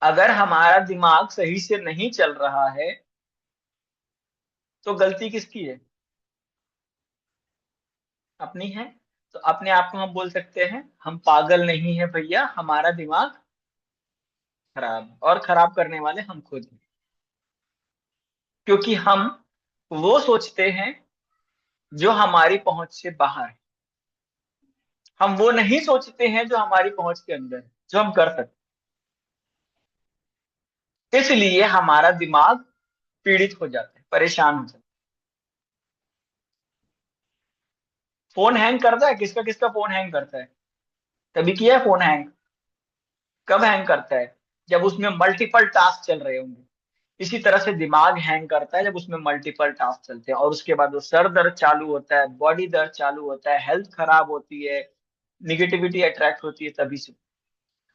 अगर हमारा दिमाग सही से नहीं चल रहा है तो गलती किसकी है? अपनी है। तो अपने आप को हम बोल सकते हैं हम पागल नहीं है भैया, हमारा दिमाग खराब है, और खराब करने वाले हम खुद हैं। क्योंकि हम वो सोचते हैं जो हमारी पहुंच से बाहर है, हम वो नहीं सोचते हैं जो हमारी पहुंच के अंदर है, जो हम कर सकते हैं। इसलिए हमारा दिमाग पीड़ित हो जाता है, परेशान हो जाता है। फोन हैंग करता है, किसका किसका फोन हैंग करता है? कभी किया है फोन हैंग? कब हैंग करता है? जब उसमें मल्टीपल टास्क चल रहे होंगे। इसी तरह से दिमाग हैंग करता है जब उसमें मल्टीपल टास्क चलते हैं, और उसके बाद वो सर दर्द चालू होता है, बॉडी दर्द चालू होता है, हेल्थ खराब होती है, निगेटिविटी अट्रैक्ट होती है तभी से।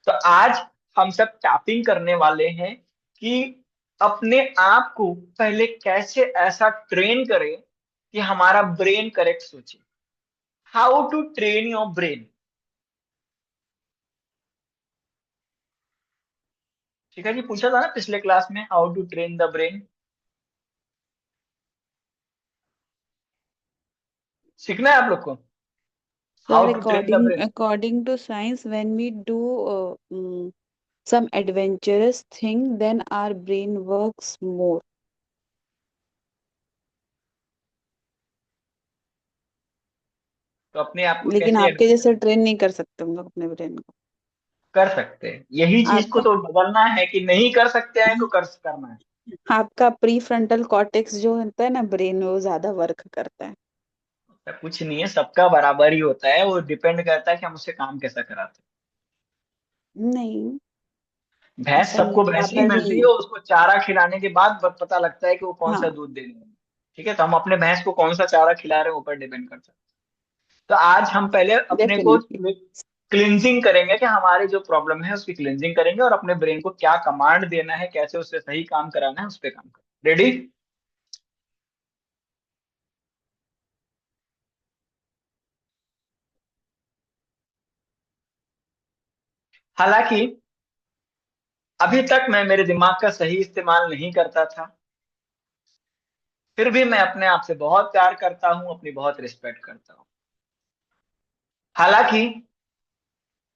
तो आज हम सब टैपिंग करने वाले हैं कि अपने आप को पहले कैसे ऐसा ट्रेन करें कि हमारा ब्रेन करेक्ट सोचे। How to train your brain. ठीक है जी, पूछा था ना पिछले क्लास में, how to train the brain. सीखना है आप लोग को, Sir, how to train the brain. according to science, when we do some adventurous thing, then our brain works more. तो अपने आप को लेकिन कैसे आपके जैसे ट्रेन नहीं कर सकते हम लोग अपने ब्रेन को। कर सकते हैं, यही चीज को आपका तो बदलना है कि नहीं कर सकते हैं तो करना है। आपका प्री फ्रंटल कॉर्टेक्स जो होता है ना ब्रेन में, वो ज्यादा वर्क करता है। ऐसा कुछ नहीं है, सबका बराबर ही होता है, वो डिपेंड करता है कि हम उससे काम कैसा कराते नहीं, हैं। भैंस ऐसा नहीं, सबको भैंस ही बराबर मिलती नहीं है, है। उसको चारा खिलाने के बाद पता लगता है कि वो कौन सा हाँ, दूध देने वाला है। ठीक है, तो हम अपने भैंस को कौन सा चारा खिला रहे हैं ऊपर डिपेंड करता है। तो आज हम पहले अपने को डेफिनेटली। क्लिनजिंग करेंगे कि हमारी जो प्रॉब्लम है उसकी क्लिनजिंग करेंगे, और अपने ब्रेन को क्या कमांड देना है, कैसे उससे सही काम कराना है, उस पर काम करें। रेडी? हालांकि अभी तक मैं मेरे दिमाग का सही इस्तेमाल नहीं करता था, फिर भी मैं अपने आप से बहुत प्यार करता हूं, अपनी बहुत रिस्पेक्ट करता हूं। हालांकि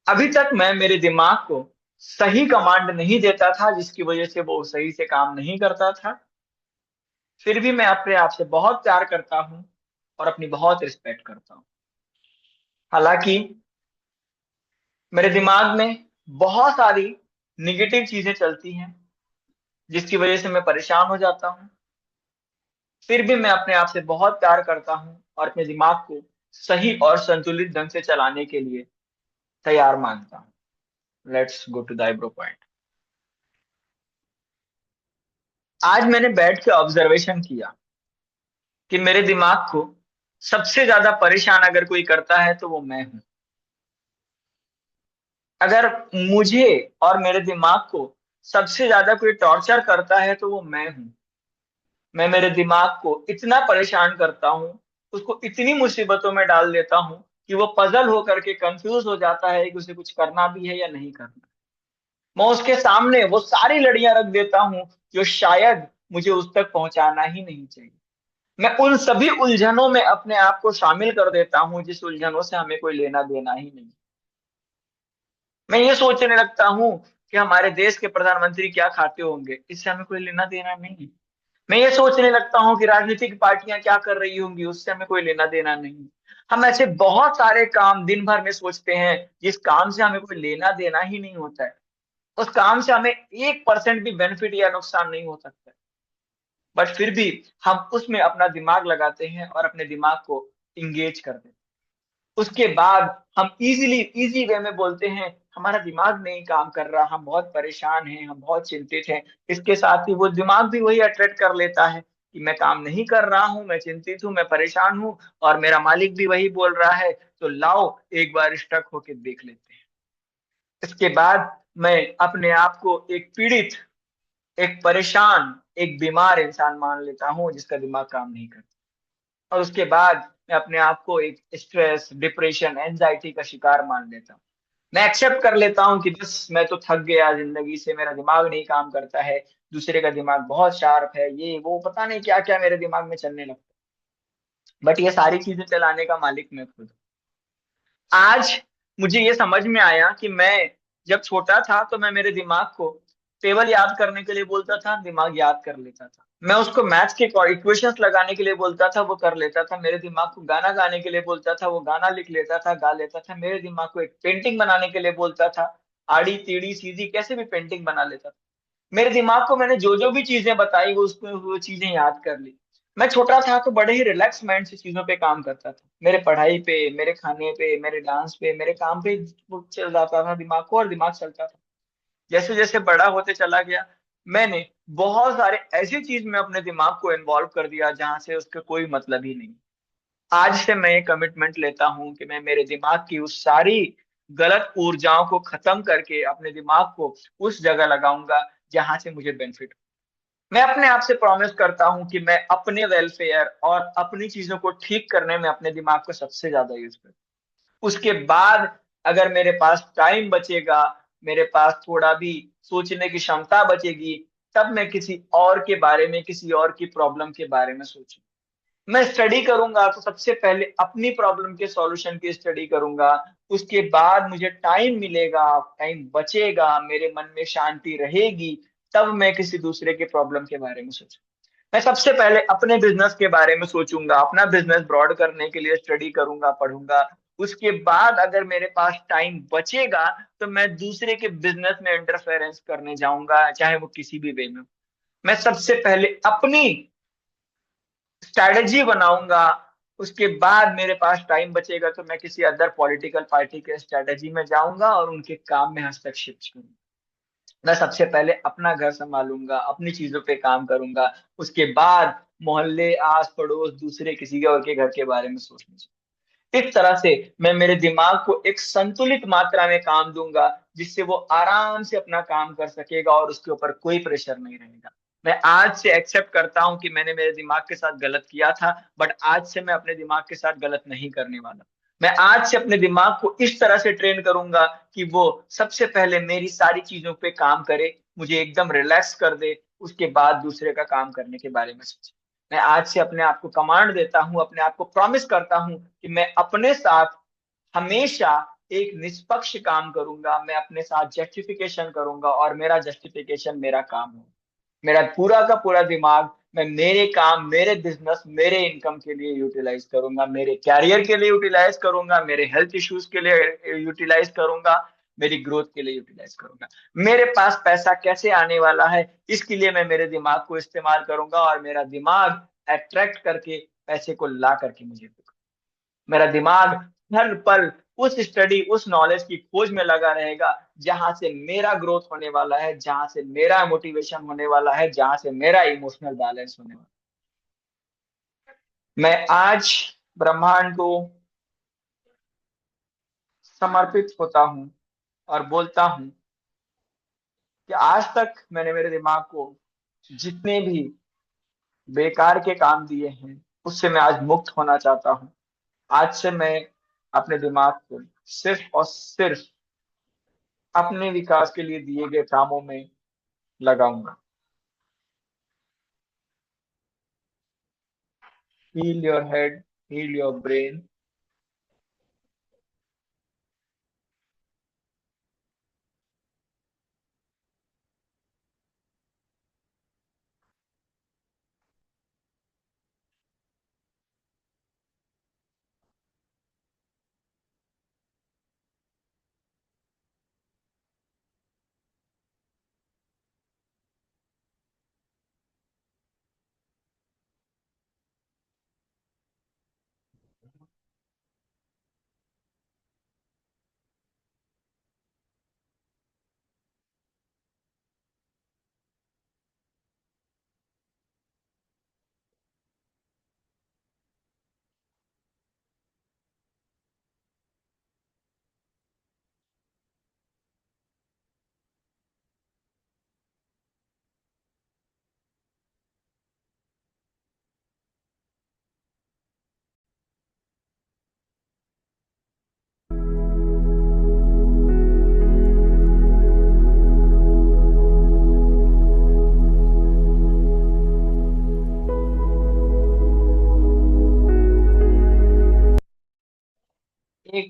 अभी तक मैं मेरे दिमाग को सही कमांड नहीं देता था, जिसकी वजह से वो सही से काम नहीं करता था, फिर भी मैं अपने आप से बहुत प्यार करता हूं और अपनी बहुत रिस्पेक्ट करता हूं। हालांकि मेरे दिमाग में बहुत सारी निगेटिव चीजें चलती हैं, जिसकी वजह से मैं परेशान हो जाता हूं, फिर भी मैं अपने आप से बहुत प्यार करता हूं और अपने दिमाग को सही और संतुलित ढंग से चलाने के लिए तैयार मानता हूं। Let's go to the eyebrow point. आज मैंने बैठ के ऑब्जर्वेशन किया कि मेरे दिमाग को सबसे ज्यादा परेशान अगर कोई करता है तो वो मैं हूं। अगर मुझे और मेरे दिमाग को सबसे ज्यादा कोई टॉर्चर करता है तो वो मैं हूं। मैं मेरे दिमाग को इतना परेशान करता हूं, उसको इतनी मुसीबतों में डाल देता हूं कि वो पजल होकर के कंफ्यूज हो जाता है कि उसे कुछ करना भी है या नहीं करना। मैं उसके सामने वो सारी लड़ियां रख देता हूं जो शायद मुझे उस तक पहुंचाना ही नहीं चाहिए। मैं उन सभी उलझनों में अपने आप को शामिल कर देता हूं जिस उलझनों से हमें कोई लेना देना ही नहीं। मैं ये सोचने लगता हूं कि हमारे देश के प्रधानमंत्री क्या खाते होंगे, इससे हमें कोई लेना देना नहीं। मैं ये सोचने लगता हूँ कि राजनीतिक पार्टियां क्या कर रही होंगी, उससे हमें कोई लेना देना नहीं। हम ऐसे बहुत सारे काम दिन भर में सोचते हैं जिस काम से हमें कोई लेना देना ही नहीं होता है। उस काम से हमें 1% भी बेनिफिट या नुकसान नहीं हो सकता है, बट फिर भी हम उसमें अपना दिमाग लगाते हैं और अपने दिमाग को इंगेज करते हैं। उसके बाद हम इजी वे में बोलते हैं हमारा दिमाग नहीं काम कर रहा, हम बहुत परेशान हैं, हम बहुत चिंतित हैं। इसके साथ ही वो दिमाग भी वही अट्रैक्ट कर लेता है कि मैं काम नहीं कर रहा हूं, मैं चिंतित हूं, मैं परेशान हूं, और मेरा मालिक भी वही बोल रहा है, तो लाओ एक बार स्टक होके देख लेते हैं। इसके बाद मैं अपने आप को एक पीड़ित, एक परेशान, एक बीमार इंसान मान लेता हूं जिसका दिमाग काम नहीं करता। और उसके बाद मैं अपने आप को एक स्ट्रेस, डिप्रेशन, एंजाइटी का शिकार मान लेता हूँ। मैं एक्सेप्ट कर लेता हूँ कि बस मैं तो थक गया जिंदगी से, मेरा दिमाग नहीं काम करता है, दूसरे का दिमाग बहुत शार्प है, ये वो पता नहीं क्या क्या मेरे दिमाग में चलने लगता है। बट ये सारी चीजें चलाने का मालिक मैं खुद हूँ। आज मुझे ये समझ में आया कि मैं जब छोटा था तो मैं मेरे दिमाग को टेबल याद करने के लिए बोलता था, दिमाग याद कर लेता था। मैं उसको मैथ्स के इक्वेशंस लगाने के लिए बोलता था, वो कर लेता था। मेरे दिमाग को गाना गाने के लिए बोलता था, वो गाना लिख लेता था, गा लेता था। मेरे दिमाग को एक पेंटिंग बनाने के लिए बोलता था, आड़ी टेढ़ी सीधी कैसे भी पेंटिंग बना लेता था। मेरे दिमाग को मैंने जो जो भी चीजें बताई वो उसको वो चीजें याद कर ली। मैं छोटा था तो बड़े ही रिलैक्स माइंड से चीजों पे काम करता था, मेरे पढ़ाई पे, मेरे खाने पे, मेरे डांस पे, मेरे काम पे वो चल जाता था दिमाग को, और दिमाग चलता था। जैसे जैसे बड़ा होते चला गया, मैंने बहुत सारे ऐसी चीज में अपने दिमाग को इन्वॉल्व कर दिया जहां से उसका कोई मतलब ही नहीं। आज से मैं ये कमिटमेंट लेता हूं कि मैं मेरे दिमाग की उस सारी गलत ऊर्जाओं को खत्म करके अपने दिमाग को उस जगह लगाऊंगा जहां से मुझे बेनिफिट। मैं अपने आप से प्रॉमिस करता हूं कि मैं अपने वेलफेयर और अपनी चीजों को ठीक करने में अपने दिमाग को सबसे ज्यादा यूज करूँ। उसके बाद अगर मेरे पास टाइम बचेगा, मेरे पास थोड़ा भी सोचने की क्षमता बचेगी, तब मैं किसी और के बारे में, किसी और की प्रॉब्लम के बारे में सोचूं। मैं स्टडी करूंगा तो सबसे पहले अपनी प्रॉब्लम के सॉल्यूशन की स्टडी करूंगा। उसके बाद मुझे टाइम मिलेगा, टाइम बचेगा, मेरे मन में शांति रहेगी, तब मैं किसी दूसरे के प्रॉब्लम के बारे में सोचूं। मैं सबसे पहले अपने बिजनेस के बारे में सोचूंगा, अपना बिजनेस ब्रॉड करने के लिए स्टडी करूंगा, पढ़ूंगा। उसके बाद अगर मेरे पास टाइम बचेगा तो मैं दूसरे के बिजनेस में इंटरफेरेंस करने जाऊंगा, चाहे वो किसी भी वे में हो। मैं सबसे पहले अपनी स्ट्रैटेजी बनाऊंगा। उसके बाद मेरे पास टाइम बचेगा तो मैं किसी अदर पॉलिटिकल पार्टी के स्ट्रैटेजी में जाऊंगा और उनके काम में हस्तक्षेप करूंगा। मैं सबसे पहले अपना घर संभालूंगा, अपनी चीजों पे काम करूंगा। उसके बाद मोहल्ले, आस पड़ोस, दूसरे किसी और के घर के बारे में सोचना चाहिए। इस तरह से मैं मेरे दिमाग को एक संतुलित मात्रा में काम दूंगा, जिससे वो आराम से अपना काम कर सकेगा और उसके ऊपर कोई प्रेशर नहीं रहेगा। मैं आज से एक्सेप्ट करता हूं कि मैंने मेरे दिमाग के साथ गलत किया था, बट आज से मैं अपने दिमाग के साथ गलत नहीं करने वाला। मैं आज से अपने दिमाग को इस तरह से ट्रेन करूंगा कि वो सबसे पहले मेरी सारी चीजों पे काम करे, मुझे एकदम रिलैक्स कर दे, उसके बाद दूसरे का काम करने के बारे में सोचे। मैं आज से अपने आप को कमांड देता हूं, अपने आप को प्रॉमिस करता हूं कि मैं अपने साथ हमेशा एक निष्पक्ष काम करूंगा, मैं अपने साथ जस्टिफिकेशन करूंगा और मेरा जस्टिफिकेशन मेरा काम हो। मेरा पूरा का पूरा दिमाग मैं मेरे काम, मेरे बिजनेस, मेरे इनकम के लिए यूटिलाइज करूंगा, मेरे कैरियर के लिए यूटिलाइज करूंगा, मेरे हेल्थ इश्यूज के लिए यूटिलाइज करूंगा, मेरी ग्रोथ के लिए यूटिलाइज करूंगा। मेरे पास पैसा कैसे आने वाला है, इसके लिए मैं मेरे दिमाग को इस्तेमाल करूंगा, और मेरा दिमाग अट्रैक्ट करके पैसे को ला करके मुझे देगा। मेरा दिमाग हर पल उस स्टडी, उस नॉलेज की खोज में लगा रहेगा जहां से मेरा ग्रोथ होने वाला है, जहां से मेरा मोटिवेशन होने वाला है, जहां से मेरा इमोशनल बैलेंस होने वाला है। मैं आज ब्रह्मांड को समर्पित होता हूँ और बोलता हूँ कि आज तक मैंने मेरे दिमाग को जितने भी बेकार के काम दिए हैं उससे मैं आज मुक्त होना चाहता हूँ। आज से मैं अपने दिमाग को सिर्फ और सिर्फ अपने विकास के लिए दिए गए कामों में लगाऊंगा। Heal your head, heal your brain.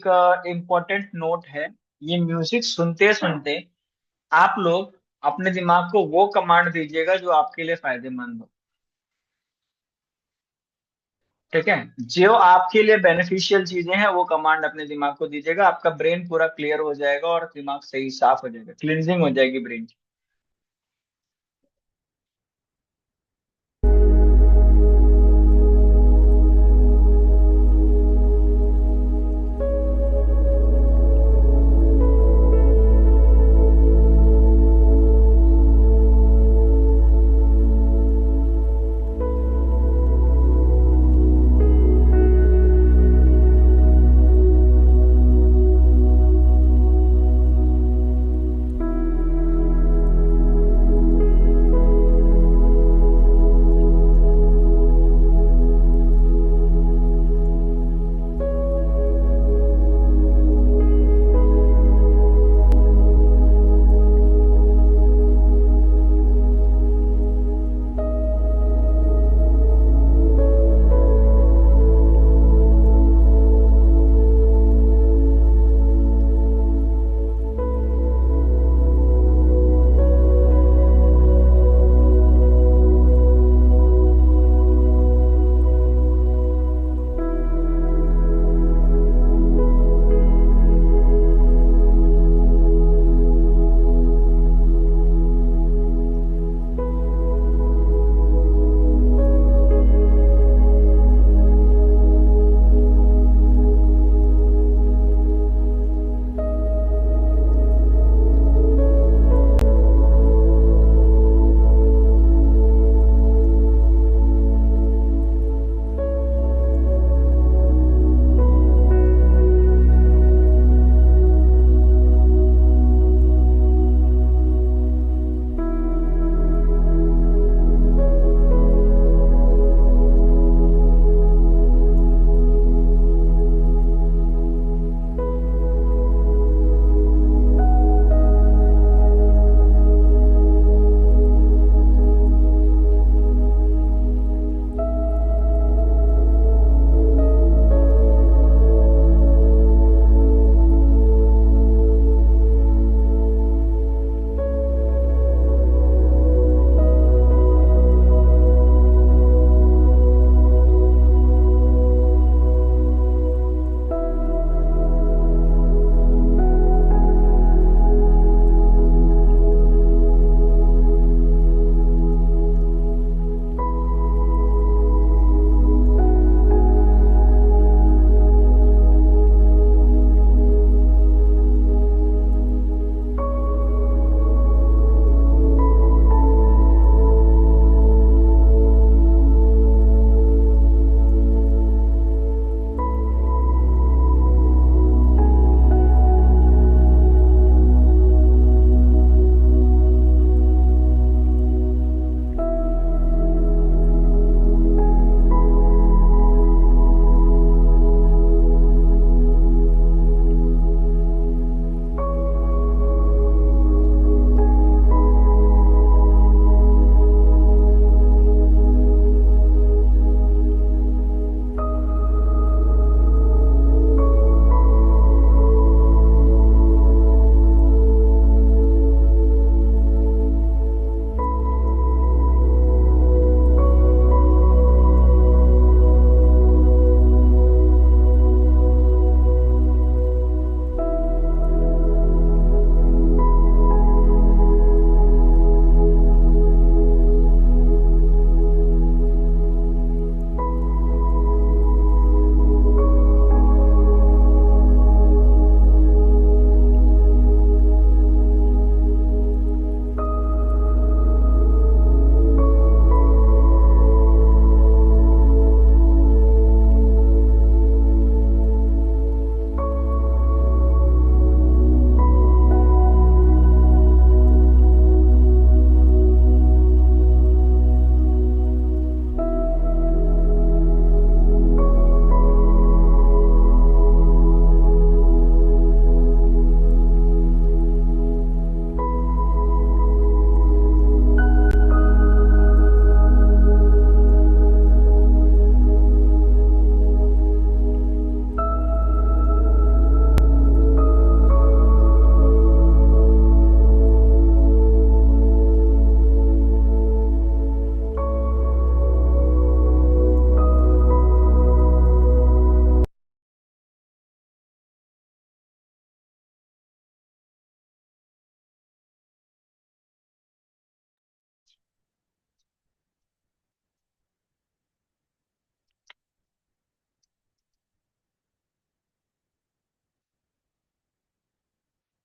एक इम्पोर्टेंट नोट है, ये म्यूजिक सुनते सुनते आप लोग अपने दिमाग को वो कमांड दीजिएगा जो आपके लिए फायदेमंद हो। ठीक है, जो आपके लिए बेनिफिशियल चीजें हैं वो कमांड अपने दिमाग को दीजिएगा, आपका ब्रेन पूरा क्लियर हो जाएगा और दिमाग सही साफ हो जाएगा, क्लिनजिंग हो जाएगी ब्रेन की।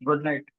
Good night.